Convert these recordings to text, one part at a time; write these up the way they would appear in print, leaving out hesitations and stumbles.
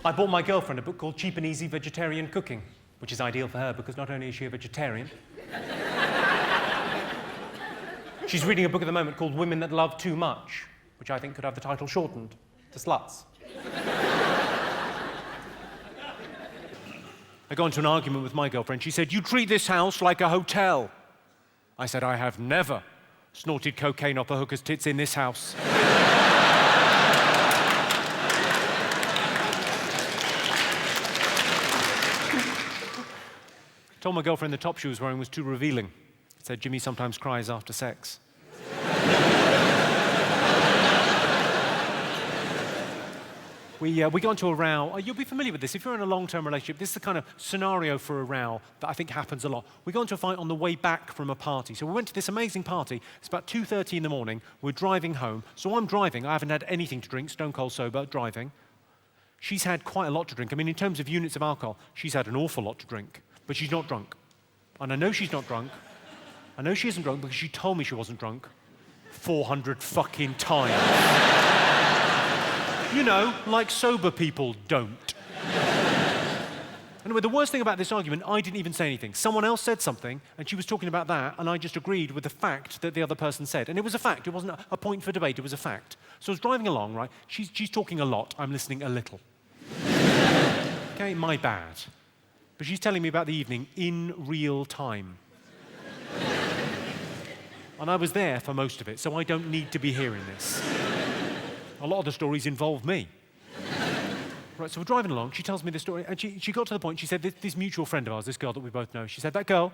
I bought my girlfriend a book called Cheap and Easy Vegetarian Cooking, which is ideal for her because not only is she a vegetarian, she's reading a book at the moment called Women That Love Too Much, which I think could have the title shortened to Sluts. I got into an argument with my girlfriend. She said, "You treat this house like a hotel." I said, "I have never snorted cocaine off a hooker's tits in this house." I told my girlfriend the top she was wearing was too revealing. I said, "Jimmy sometimes cries after sex." We got into a row. You'll be familiar with this. If you're in a long-term relationship, this is the kind of scenario for a row that I think happens a lot. We got into a fight on the way back from a party. So we went to this amazing party. It's about 2:30 in the morning. We're driving home. So I'm driving. I haven't had anything to drink, stone cold sober, driving. She's had quite a lot to drink. I mean, in terms of units of alcohol, she's had an awful lot to drink. But she's not drunk. And I know she's not drunk. I know she isn't drunk because she told me she wasn't drunk 400 fucking times. You know, like sober people don't. Anyway, the worst thing about this argument, I didn't even say anything. Someone else said something, and she was talking about that, and I just agreed with the fact that the other person said. And it was a fact. It wasn't a point for debate. It was a fact. So I was driving along, right? She's talking a lot. I'm listening a little. Okay, my bad. But she's telling me about the evening in real time. And I was there for most of it, so I don't need to be hearing this. A lot of the stories involve me. Right, so we're driving along, she tells me the story, and she got to the point, she said, this mutual friend of ours, this girl that we both know, she said, that girl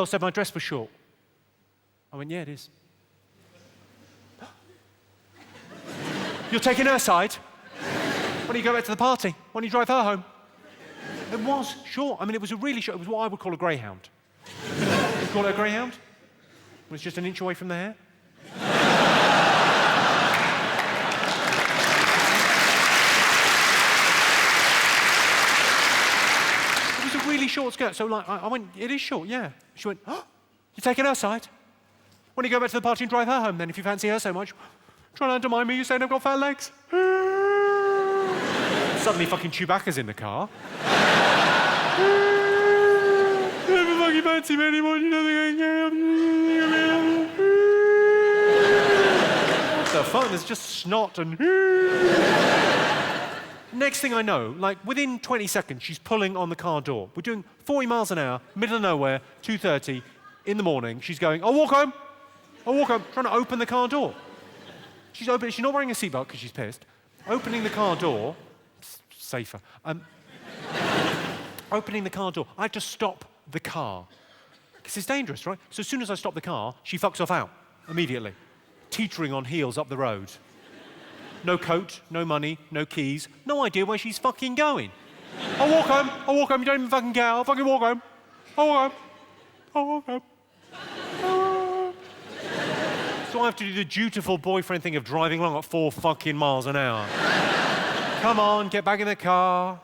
said my dress was short. I went, yeah, it is. You're taking her side? Why don't you go back to the party? Why don't you drive her home? It was short. I mean, it was a really short, it was what I would call a greyhound. You call it a greyhound? It was just an inch away from the hair. Really short skirt, so like I went, it is short, yeah. She went, oh, you're taking her side? Why don't you go back to the party and drive her home then if you fancy her so much? Trying to undermine me, you're saying I've got fat legs? Suddenly fucking Chewbacca's in the car. You never fucking fancy me anymore, you know what the fuck, there's just snot and Next thing I know, like within 20 seconds, she's pulling on the car door. We're doing 40 miles an hour, middle of nowhere, 2:30 in the morning. She's going, I'll walk home, trying to open the car door. She's not wearing a seatbelt because she's pissed. Opening the car door, safer. Opening the car door, I had to stop the car. Because it's dangerous, right? So as soon as I stop the car, she fucks off out immediately, teetering on heels up the road. No coat, no money, no keys, no idea where she's fucking going. I'll walk home, you don't even fucking care, I'll fucking walk home. So I have to do the dutiful boyfriend thing of driving along at 4 fucking miles an hour. Come on, get back in the car.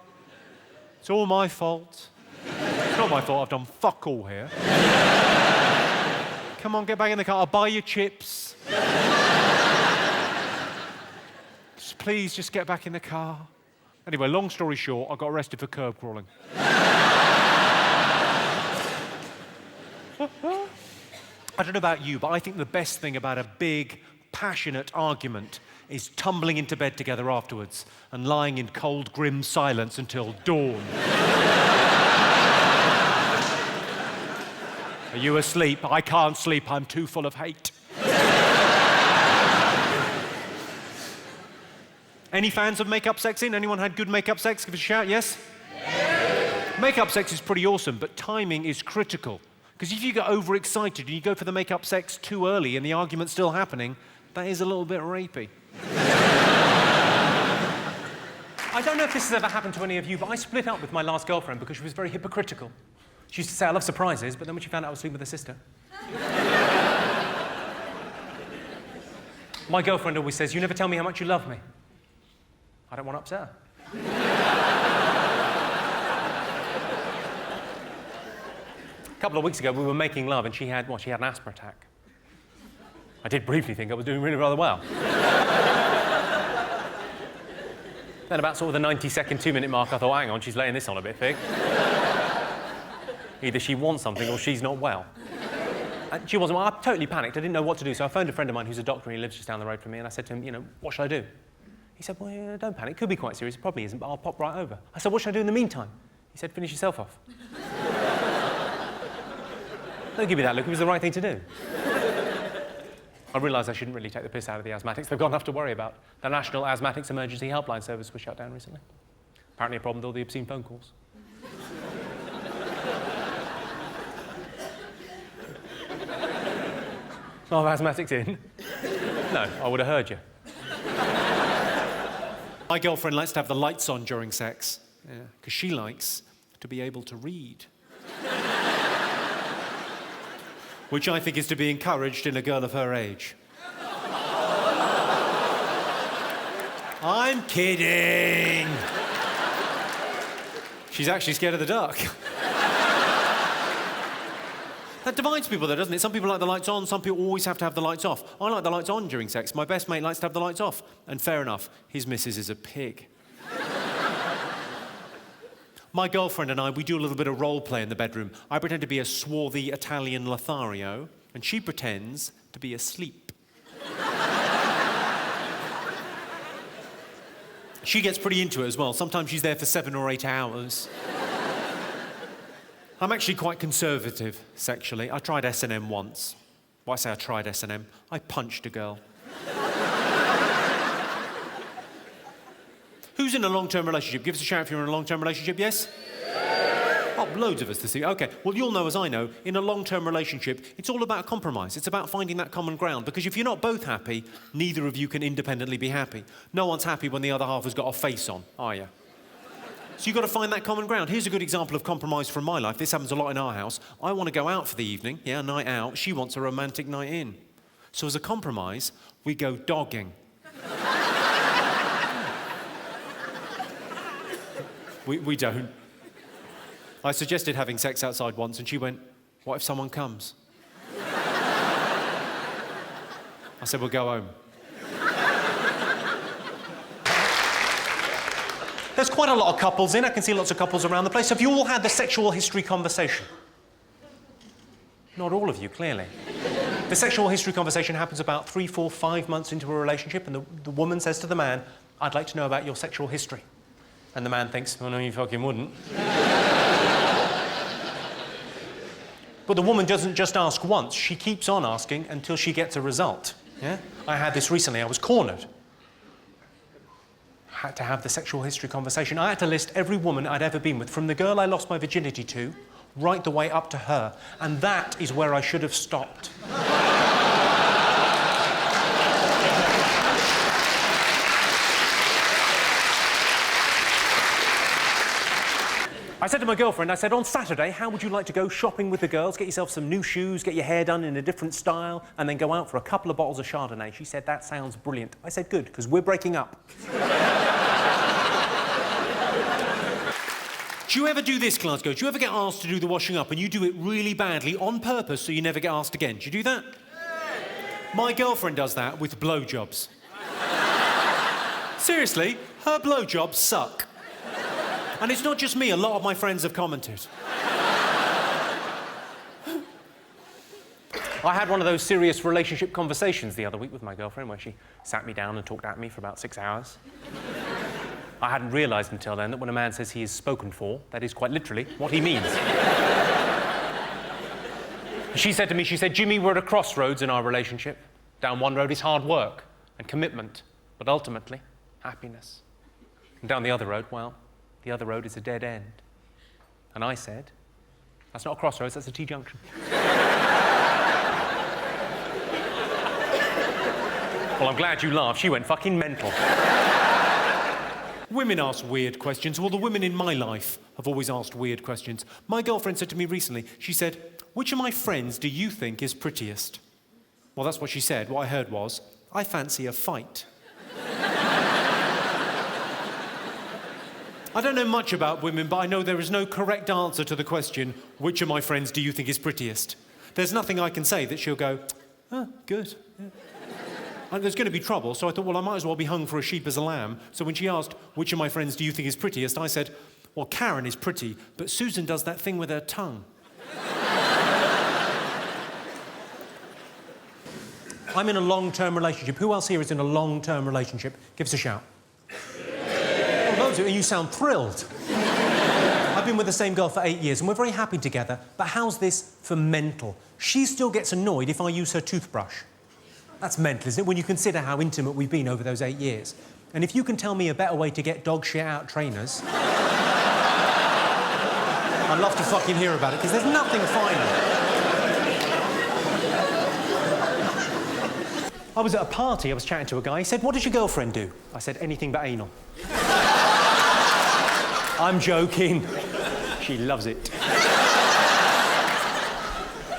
It's all my fault. It's not my fault, I've done fuck all here. Come on, get back in the car, I'll buy you chips. Please just get back in the car. Anyway, long story short, I got arrested for curb crawling. I don't know about you, but I think the best thing about a big, passionate argument is tumbling into bed together afterwards and lying in cold, grim silence until dawn. Are you asleep? I can't sleep. I'm too full of hate. Any fans of make-up sexing? Anyone had good make-up sex? Give us a shout, yes? Yeah. Make-up sex is pretty awesome, but timing is critical. Because if you get overexcited and you go for the make-up sex too early and the argument's still happening, that is a little bit rapey. I don't know if this has ever happened to any of you, but I split up with my last girlfriend because she was very hypocritical. She used to say, I love surprises, but then when she found out I was sleeping with her sister. My girlfriend always says, you never tell me how much you love me. I don't want to upset her. A couple of weeks ago, we were making love, and she had an asthma attack. I did briefly think I was doing really rather well. Then about sort of the 90-second, 2-minute mark, I thought, hang on, she's laying this on a bit thick. Either she wants something or she's not well. And she wasn't well. I totally panicked. I didn't know what to do. So I phoned a friend of mine who's a doctor and he lives just down the road from me, and I said to him, you know, what should I do? He said, well, yeah, don't panic. It could be quite serious. It probably isn't, but I'll pop right over. I said, what should I do in the meantime? He said, finish yourself off. Don't give me that look. It was the right thing to do. I realised I shouldn't really take the piss out of the asthmatics. They've got enough to worry about. The National Asthmatics Emergency Helpline Service was shut down recently. Apparently a problem with all the obscene phone calls. No asthmatics in? No, I would have heard you. My girlfriend likes to have the lights on during sex, because she likes to be able to read. Which I think is to be encouraged in a girl of her age. I'm kidding! She's actually scared of the dark. That divides people, though, doesn't it? Some people like the lights on, some people always have to have the lights off. I like the lights on during sex. My best mate likes to have the lights off. And fair enough, his missus is a pig. My girlfriend and I, we do a little bit of role play in the bedroom. I pretend to be a swarthy Italian Lothario, and she pretends to be asleep. She gets pretty into it as well. Sometimes she's there for 7 or 8 hours. I'm actually quite conservative, sexually. I tried S&M once. Well, I say I tried S&M. I punched a girl. Who's in a long-term relationship? Give us a shout if you're in a long-term relationship, yes? Oh, loads of us this evening. OK, well, you'll know, as I know, in a long-term relationship, it's all about compromise. It's about finding that common ground, because if you're not both happy, neither of you can independently be happy. No one's happy when the other half has got a face on, are you? So you've got to find that common ground. Here's a good example of compromise from my life. This happens a lot in our house. I want to go out for the evening, a night out. She wants a romantic night in. So as a compromise, we go dogging. We don't. I suggested having sex outside once, and she went, what if someone comes? I said, we'll go home. There's quite a lot of couples in. I can see lots of couples around the place. Have you all had the sexual history conversation? Not all of you, clearly. The sexual history conversation happens about 3, 4, 5 months into a relationship, and the woman says to the man, I'd like to know about your sexual history. And the man thinks, oh, no, you fucking wouldn't. But the woman doesn't just ask once. She keeps on asking until she gets a result. Yeah? I had this recently. I was cornered. Had to have the sexual history conversation. I had to list every woman I'd ever been with, from the girl I lost my virginity to, right the way up to her. And that is where I should have stopped. I said to my girlfriend, I said, on Saturday, how would you like to go shopping with the girls, get yourself some new shoes, get your hair done in a different style, and then go out for a couple of bottles of Chardonnay? She said, that sounds brilliant. I said, good, because we're breaking up. Do you ever do this, Glasgow? Do you ever get asked to do the washing up and you do it really badly on purpose so you never get asked again? Do you do that? My girlfriend does that with blowjobs. Seriously, her blowjobs suck. And it's not just me, a lot of my friends have commented. I had one of those serious relationship conversations the other week with my girlfriend where she sat me down and talked at me for about 6 hours. I hadn't realised until then that when a man says he is spoken for, that is quite literally what he means. She said to me, she said, Jimmy, we're at a crossroads in our relationship. Down one road is hard work and commitment, but ultimately, happiness. And down the other road, well, the other road is a dead end. And I said, that's not a crossroads, that's a T-junction. Well, I'm glad you laughed. She went fucking mental. Women ask weird questions. Well, the women in my life have always asked weird questions. My girlfriend said to me recently, she said, which of my friends do you think is prettiest? Well, that's what she said. What I heard was, I fancy a fight. I don't know much about women, but I know there is no correct answer to the question, which of my friends do you think is prettiest? There's nothing I can say that she'll go, oh, good. Yeah. and there's going to be trouble, so I thought, well, I might as well be hung for a sheep as a lamb. So when she asked, which of my friends do you think is prettiest, I said, well, Karen is pretty, but Susan does that thing with her tongue. I'm in a long-term relationship. Who else here is in a long-term relationship? Give us a shout. Oh, loads of you. You sound thrilled. I've been with the same girl for 8 years, and we're very happy together, but how's this for mental? She still gets annoyed if I use her toothbrush. That's mental, isn't it, when you consider how intimate we've been over those 8 years? And if you can tell me a better way to get dog shit out trainers... I'd love to fucking hear about it, because there's nothing finer. I was at a party, I was chatting to a guy, he said, what does your girlfriend do? I said, anything but anal. I'm joking. She loves it.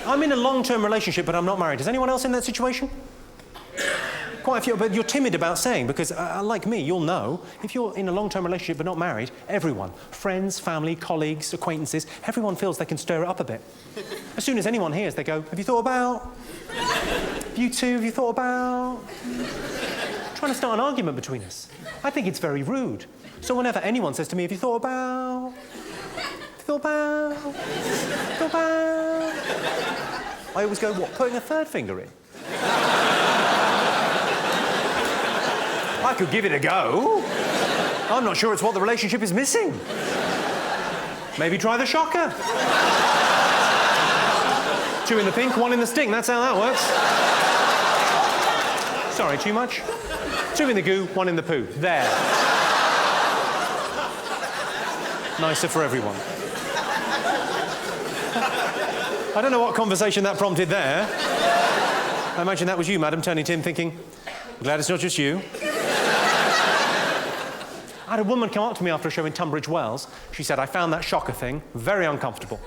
I'm in a long-term relationship, but I'm not married. Is anyone else in that situation? Quite a few, but you're timid about saying, because like me, you'll know, if you're in a long-term relationship but not married, everyone, friends, family, colleagues, acquaintances, everyone feels they can stir it up a bit. As soon as anyone hears, they go, have you thought about? You two, have you thought about? Trying to start an argument between us. I think it's very rude. So whenever anyone says to me, have you thought about? Thought about? Thought about? I always go, what, putting a third finger in? I could give it a go. I'm not sure it's what the relationship is missing. Maybe try the shocker. 2 in the pink, 1 in the stink. That's how that works. Sorry, too much? 2 in the goo, 1 in the poo. There. Nicer for everyone. I don't know what conversation that prompted there. I imagine that was you, madam, turning to him thinking, I'm glad it's not just you. I had a woman come up to me after a show in Tunbridge Wells. She said, I found that shocker thing very uncomfortable.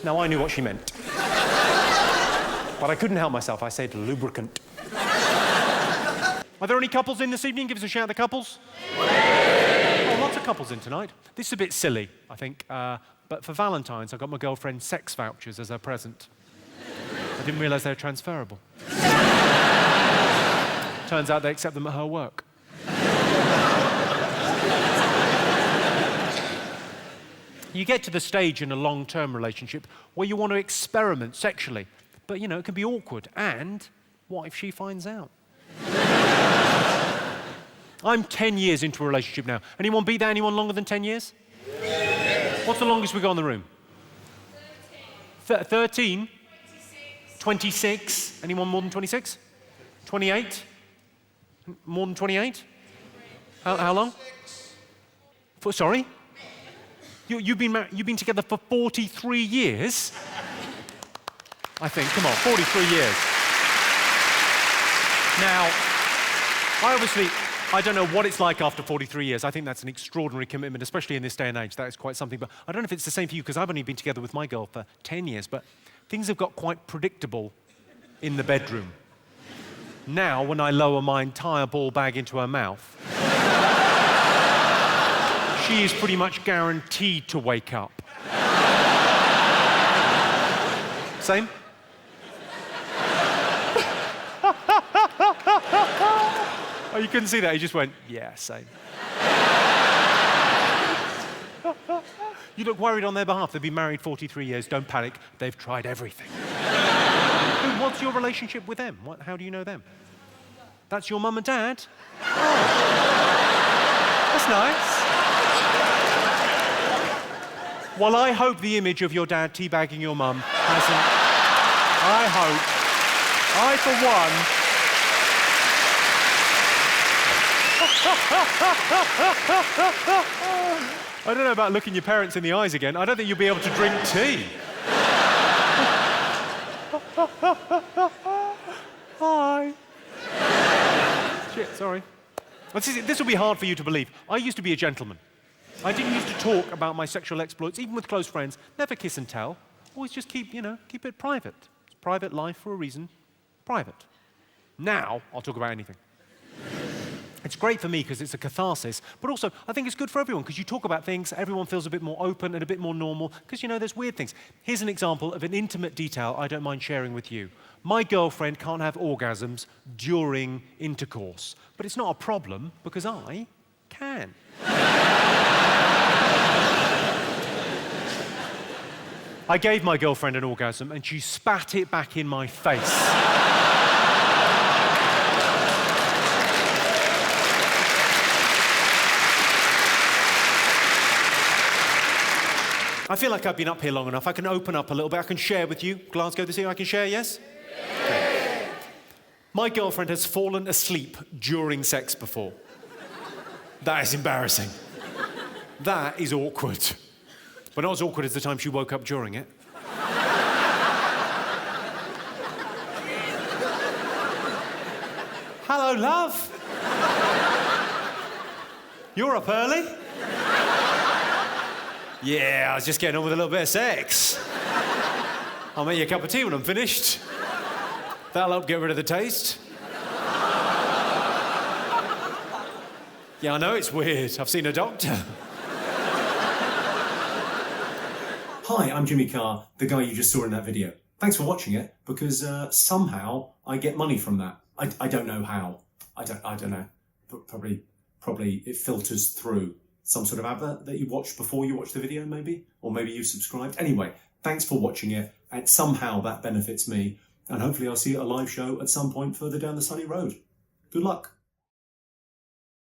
Now, I knew what she meant. But I couldn't help myself. I said lubricant. Are there any couples in this evening? Give us a shout, the couples. Oh, lots of couples in tonight. This is a bit silly, I think. But for Valentine's, I got my girlfriend sex vouchers as her present. I didn't realise they were transferable. Turns out they accept them at her work. You get to the stage in a long-term relationship where you want to experiment sexually. But, you know, it can be awkward. And what if she finds out? I'm 10 years into a relationship now. Anyone beat that? Anyone longer than 10 years? What's the longest we got in the room? 13. 13? 26. Anyone more than 26? 28? More than 28? How long? Sorry? You've been together for 43 years? I think. Come on, 43 years. Now, I don't know what it's like after 43 years. I think that's an extraordinary commitment, especially in this day and age. That is quite something. But I don't know if it's the same for you, because I've only been together with my girl for 10 years, but things have got quite predictable in the bedroom. Now, when I lower my entire ball bag into her mouth, she is pretty much guaranteed to wake up. Same? Oh, you couldn't see that? He just went, yeah, same. You look worried on their behalf. They've been married 43 years. Don't panic. They've tried everything. What's your relationship with them? How do you know them? That's your mum and dad? Oh. That's nice. Well, I hope the image of your dad teabagging your mum hasn't... I for one... I don't know about looking your parents in the eyes again. I don't think you'll be able to drink tea. Hi. Shit, sorry. This will be hard for you to believe. I used to be a gentleman. I didn't used to talk about my sexual exploits, even with close friends. Never kiss and tell. Always just keep it private. It's private life for a reason. Private. Now, I'll talk about anything. It's great for me because it's a catharsis, but also I think it's good for everyone because you talk about things, everyone feels a bit more open and a bit more normal because, there's weird things. Here's an example of an intimate detail I don't mind sharing with you. My girlfriend can't have orgasms during intercourse, but it's not a problem because I can. I gave my girlfriend an orgasm and she spat it back in my face. I feel like I've been up here long enough. I can open up a little bit. I can share with you. Glasgow this year, I can share, yes? Okay. My girlfriend has fallen asleep during sex before. That is embarrassing. That is awkward. But not as awkward as the time she woke up during it. Hello, love. You're up early? Yeah, I was just getting on with a little bit of sex. I'll make you a cup of tea when I'm finished. That'll help get rid of the taste. Yeah, I know it's weird. I've seen a doctor. Hi, I'm Jimmy Carr, the guy you just saw in that video. Thanks for watching it, because somehow I get money from that. I don't know how. I don't know. But probably it filters through some sort of advert that you watched before you watched the video, maybe? Or maybe you subscribed. Anyway, thanks for watching it, and somehow that benefits me. And hopefully I'll see you at a live show at some point further down the sunny road. Good luck.